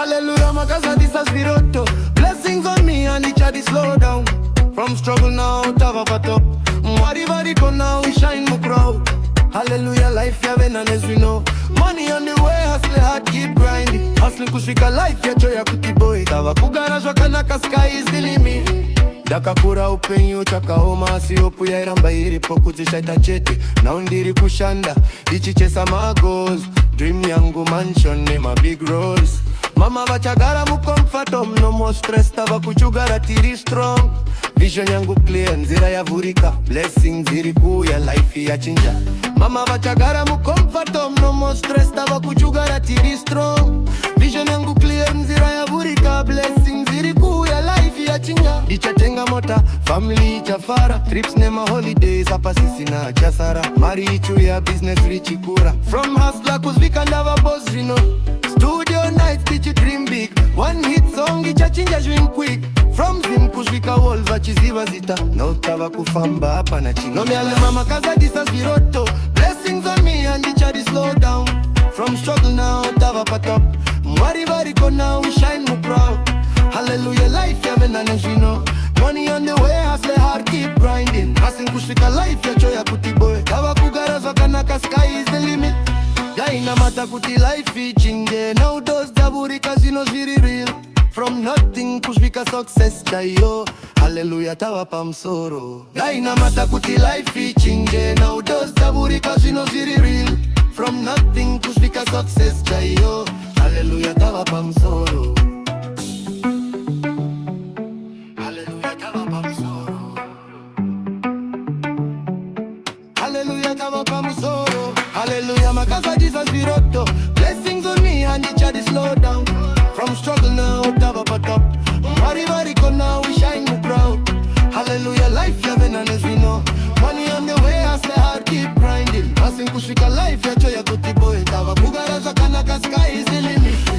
Hallelujah, makaza disas viroto. Blessings on me and each other slow down. From struggle now, tava patop. Mwari now, we shine more proud. Hallelujah, life ya vena as we know. Money on the way, hustle hard, keep grinding. Hustling kushika life ya choya kutiboy. Tava kugarajwa kanaka, sky is the limit. Dakakura upenyu chakaoma asiopu ya iramba iripo kuzishaita cheti. Na undiri kushanda, ichichesa magos. Dream yangu mansion ni ma big rolls. Mama vachagara mu comfortom, no more stress, tava kuchugara tiri strong. Vision yangu clear, nzira ya vurika. Blessings iriku ya life ya chinja. Mama vachagara mu comfortom, no more stress, tava kuchugara tiri strong. Vision yangu clear, nzira ya vurika. Blessings iriku ya life ya chinja. Ichatenga mota, family ichafara. Trips nema holidays, hapa sisi na chasara. Mari ichu ya business richikura. From hustler kuzvika ndava boss rino. Studio nights teach you dream big. One hit song ichachinja dream quick. From zim kuzvika wolva chiziva zita. No tava kufamba hapa na chinga. No miale mama kaza disas viroto. Blessings on me and ichadi slow down. From struggle now tava patop. Mwari now we shine more proud. Hallelujah, life ya vena know. Money on the way, hustle hard, keep grinding. Hustling kushika life ya choya kutiboy. Tava kugarazwa kanaka, sky is the limit. Yaina mata kuti life ichinge. Now those daburi casinos very real. From nothing kushika success chayo. Hallelujah, tawa pamsoro. Yaina mata kuti life ichinge. Now those daburi casinos very real. From nothing kushika success chayo. Hallelujah, tawa pamsoro. Hallelujah, tava pamsoro. Hallelujah, makaza Jesus viroto. Blessings on me and each other slow down. From struggle now, tava patop. Mwari now, we shine more proud. Hallelujah, life ya vena as we know. Money on the way, hustle hard, keep grinding. Hustling kushika life ya choya kutiboy. Tava kugarazwa kanaka, sky is the limit.